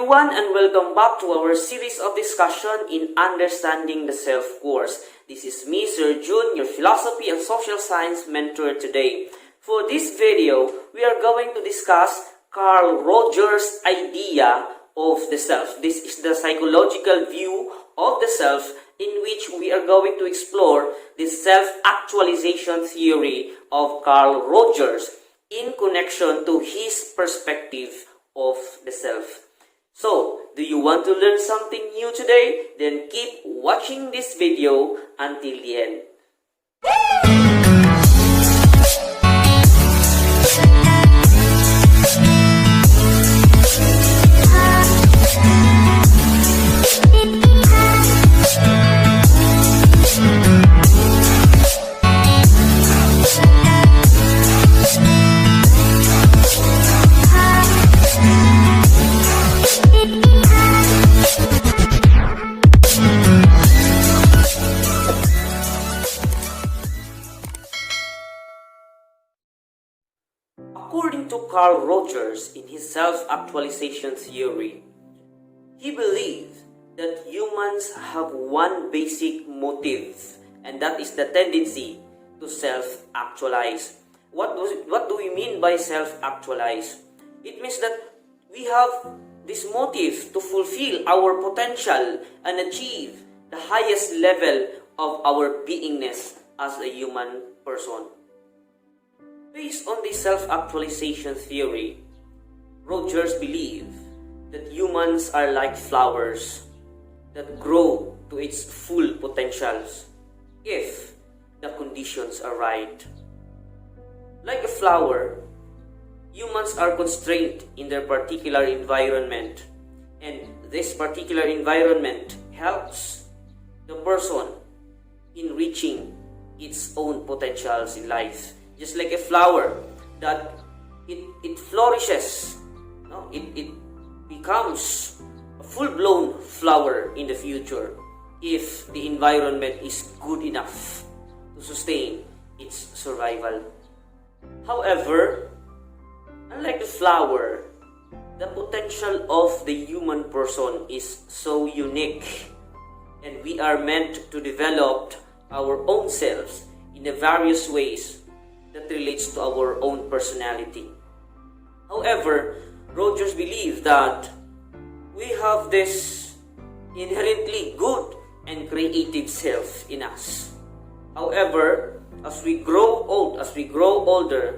everyone, and welcome back to our series of discussion in Understanding the Self course. This is me, Sir Jun, your philosophy and social science mentor today. For this video, we are going to discuss Carl Rogers' idea of the self. This is the psychological view of the self in which we are going to explore the self-actualization theory of Carl Rogers in connection to his perspective of the self. So, do you want to learn something new today? Then keep watching this video until the end. According to Carl Rogers in his self-actualization theory, he believed that humans have one basic motive, and that is the tendency to self-actualize. What do we mean by self-actualize? It means that we have this motive to fulfill our potential and achieve the highest level of our beingness as a human person. Based on this self-actualization theory, Rogers believed that humans are like flowers that grow to its full potentials if the conditions are right. Like a flower, humans are constrained in their particular environment, and this particular environment helps the person in reaching its own potentials in life. Just like a flower, that it flourishes, no? It becomes a full-blown flower in the future if the environment is good enough to sustain its survival. However, unlike the flower, the potential of the human person is so unique, and we are meant to develop our own selves in the various ways that relates to our own personality. However, Rogers believed that we have this inherently good and creative self in us. However, as we grow older,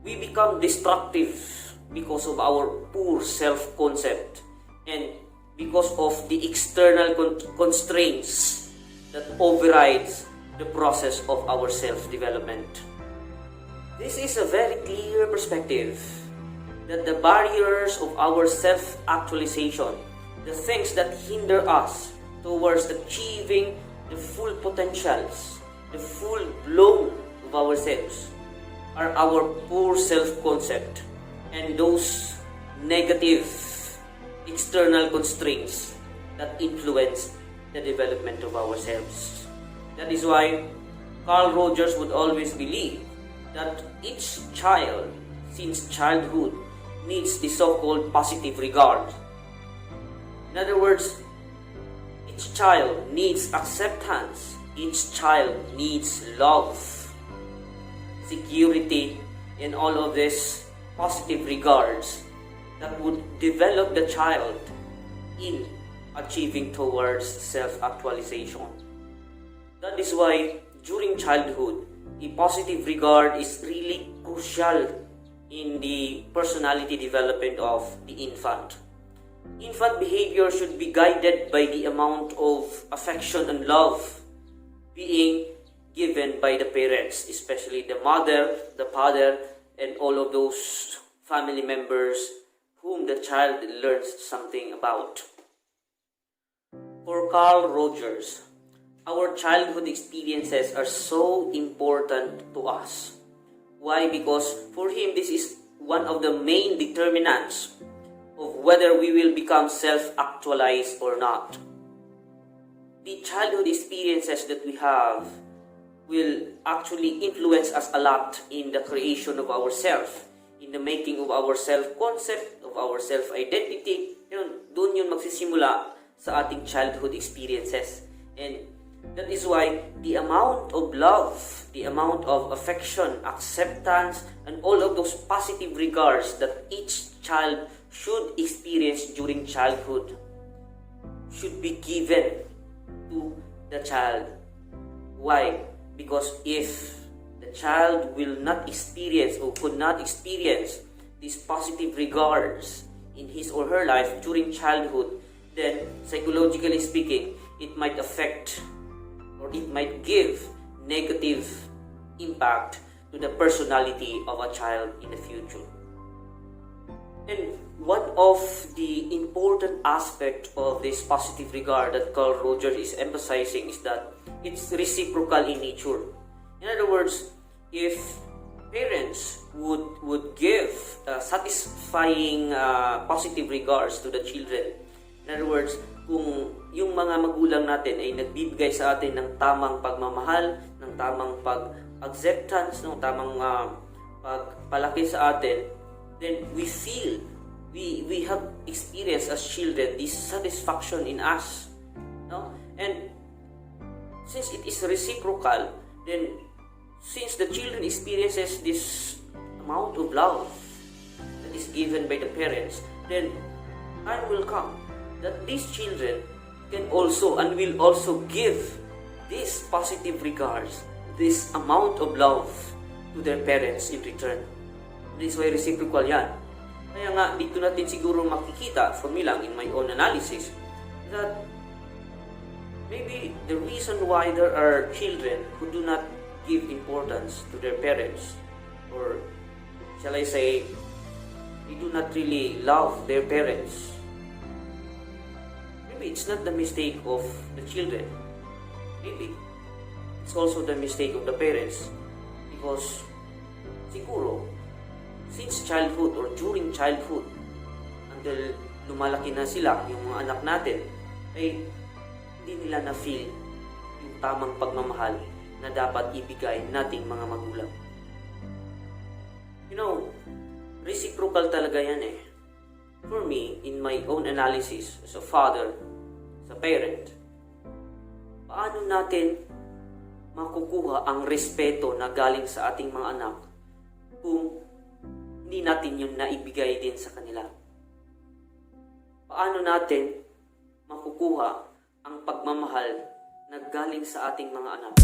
we become destructive because of our poor self-concept and because of the external constraints that overrides the process of our self-development. This is a very clear perspective that the barriers of our self-actualization, the things that hinder us towards achieving the full potentials, the full bloom of ourselves, are our poor self-concept and those negative external constraints that influence the development of ourselves. That is why Carl Rogers would always believe that each child, since childhood, needs the so-called positive regard. In other words, each child needs acceptance, each child needs love, security, and all of these positive regards that would develop the child in achieving towards self-actualization. That is why during childhood, a positive regard is really crucial in the personality development of the infant. Infant behavior should be guided by the amount of affection and love being given by the parents, especially the mother, the father, and all of those family members whom the child learns something about. For Carl Rogers, our childhood experiences are so important to us. Why? Because for him, this is one of the main determinants of whether we will become self-actualized or not. The childhood experiences that we have will actually influence us a lot in the creation of ourself, in the making of our self-concept, of our self-identity, doon yun magsisimula sa ating childhood experiences. And that is why the amount of love, the amount of affection, acceptance, and all of those positive regards that each child should experience during childhood should be given to the child. Why? Because if the child will not experience or could not experience these positive regards in his or her life during childhood, then psychologically speaking, it might affect or it might give negative impact to the personality of a child in the future. And one of the important aspect of this positive regard that Carl Rogers is emphasizing is that it's reciprocal in nature. In other words, if parents would give satisfying positive regards to the children, in other words, kung yung mga magulang natin ay nagbibigay sa atin ng tamang pagmamahal, ng tamang pag-acceptance, ng tamang pagpalaki sa atin, then we feel, we have experienced as children this satisfaction in us. No? And since it is reciprocal, then since the children experiences this amount of love that is given by the parents, then time will come that these children can also and will also give this positive regards, this amount of love to their parents in return. This is why reciprocal yan. Kaya nga, dito natin siguro makikita, for me lang, in my own analysis, that maybe the reason why there are children who do not give importance to their parents, or shall I say, they do not really love their parents, maybe it's not the mistake of the children. Maybe it's also the mistake of the parents, because siguro since childhood or during childhood until lumalaki na sila, yung mga anak natin, ay hindi nila na-feel yung tamang pagmamahal na dapat ibigay nating mga magulang. You know, reciprocal talaga yan eh. For me, in my own analysis as a father, as a parent, paano natin makukuha ang respeto na galing sa ating mga anak kung hindi natin yun naibigay din sa kanila? Paano natin makukuha ang pagmamahal na galing sa ating mga anak?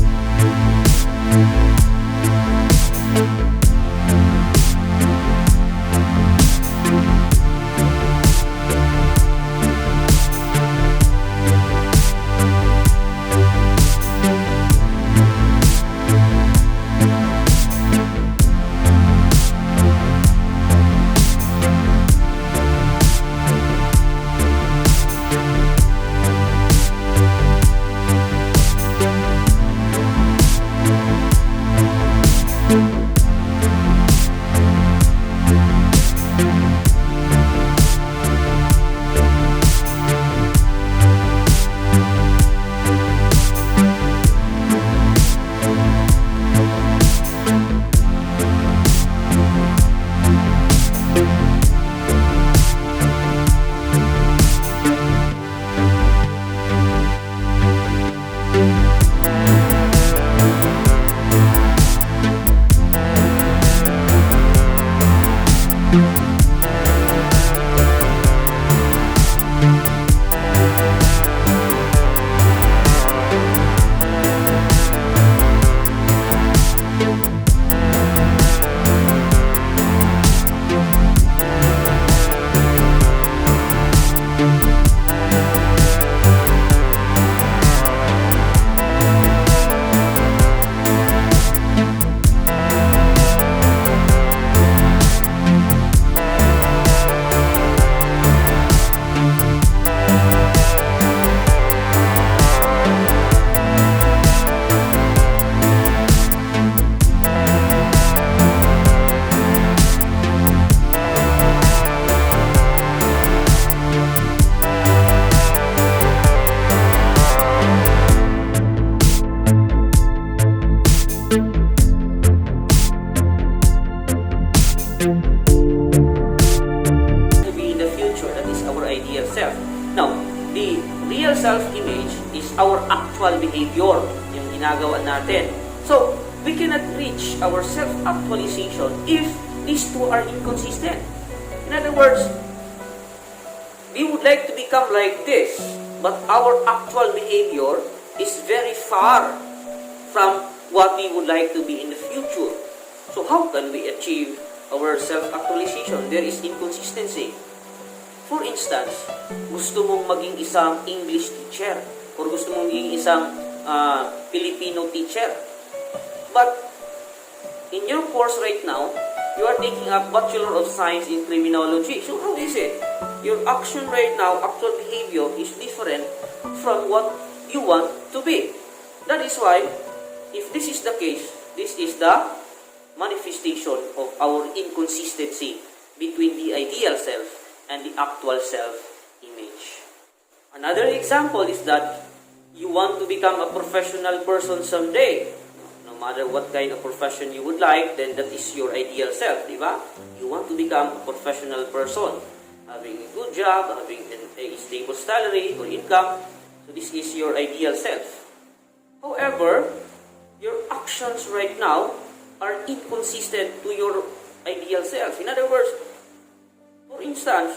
the real self-image is our actual behavior, yung ginagawa natin. So, we cannot reach our self-actualization if these two are inconsistent. In other words, we would like to become like this, but our actual behavior is very far from what we would like to be in the future. So how can we achieve our self-actualization? There is inconsistency. For instance, gusto mong maging isang English teacher or gusto mong maging isang Filipino teacher. But in your course right now, you are taking up Bachelor of Science in Criminology. So how is it? Your action right now, actual behavior is different from what you want to be. That is why, if this is the case, this is the manifestation of our inconsistency between the ideal self and the actual self-image. Another example is that you want to become a professional person someday. No matter what kind of profession you would like, then that is your ideal self, di ba? You want to become a professional person, having a good job, having a stable salary or income. So this is your ideal self. However, your actions right now are inconsistent to your ideal self. In other words, for instance,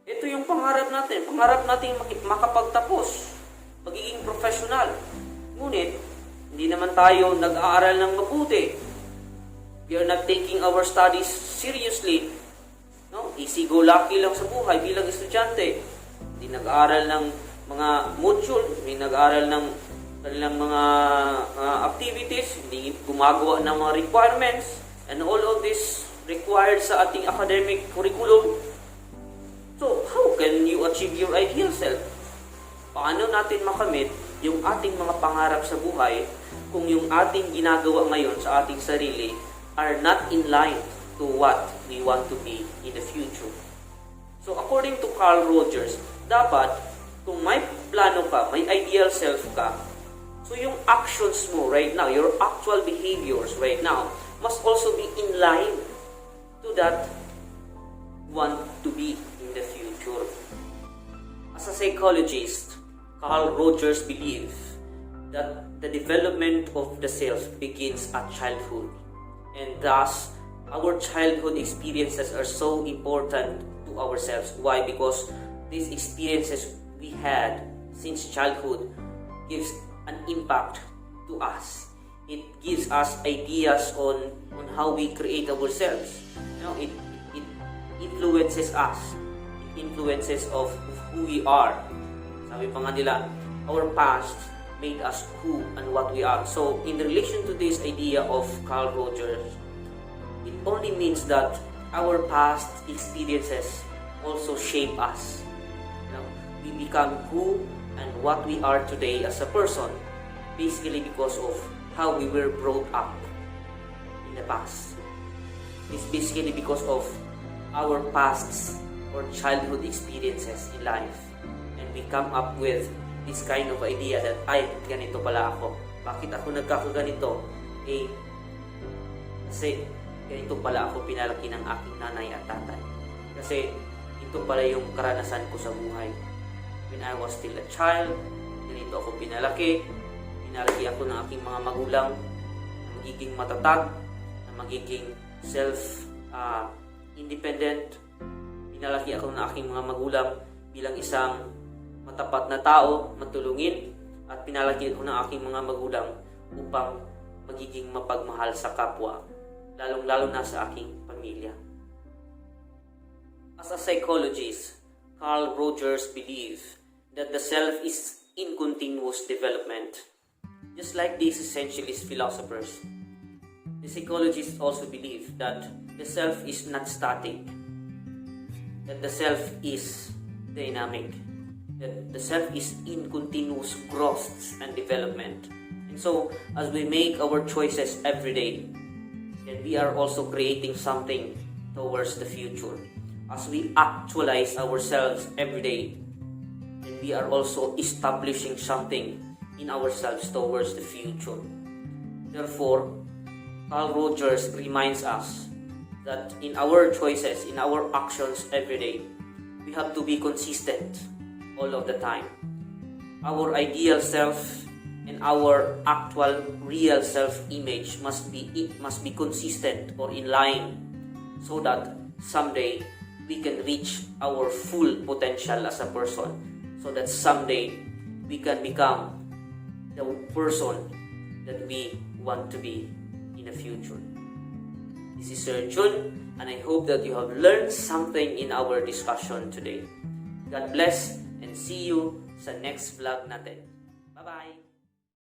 ito yung pangarap natin. Pangarap natin makapagtapos, magiging professional. Ngunit, hindi naman tayo nag-aaral ng mabuti. We are not taking our studies seriously. No? Easy-go-lucky lang sa buhay bilang estudyante. Hindi nag-aaral ng mga module, hindi nag-aaral ng kanilang mga activities, hindi gumagawa ng mga requirements, and all of this required sa ating academic curriculum. So, how can you achieve your ideal self? Paano natin makamit yung ating mga pangarap sa buhay kung yung ating ginagawa ngayon sa ating sarili are not in line to what we want to be in the future? So, according to Carl Rogers, dapat kung may plano ka, may ideal self ka, so yung actions mo right now, your actual behaviors right now, must also be in line to that want to be in the future. As a psychologist, Carl Rogers believes that the development of the self begins at childhood, and thus our childhood experiences are so important to ourselves. Why? Because these experiences we had since childhood gives an impact to us. It gives us ideas on how we create ourselves. You know, it influences us. It influences of who we are. Sabi pa nga nila, our past made us who and what we are. So, in relation to this idea of Carl Rogers, it only means that our past experiences also shape us. You know, we become who and what we are today as a person, basically because of how we were brought up in the past. It's basically because of our past or childhood experiences in life. And we come up with this kind of idea that, ay, ganito pala ako. Bakit ako nagkakaganito? Eh, kasi ganito pala ako pinalaki ng aking nanay at tatay. Kasi ito pala yung karanasan ko sa buhay. When I was still a child, ganito ako pinalaki. Pinalaki ako ng aking mga magulang na magiging matatag, na magiging self-independent. Pinalaki ako ng aking mga magulang bilang isang matapat na tao, matulungin, at pinalaki ako ng aking mga magulang upang magiging mapagmahal sa kapwa, lalong-lalo na sa aking pamilya. As a psychologist, Carl Rogers believes that the self is in continuous development. Just like these essentialist philosophers, the psychologists also believe that the self is not static, that the self is dynamic, that the self is in continuous growth and development. And so, as we make our choices every day, then we are also creating something towards the future. As we actualize ourselves every day, then we are also establishing something in ourselves towards the future. Therefore, Carl Rogers reminds us that in our choices, in our actions every day, we have to be consistent all of the time. Our ideal self and our actual real self-image must be consistent or in line, so that someday we can reach our full potential as a person, so that someday we can become the person that we want to be in the future. This is Sir Jun, and I hope that you have learned something in our discussion today. God bless, and see you sa next vlog natin. Bye-bye!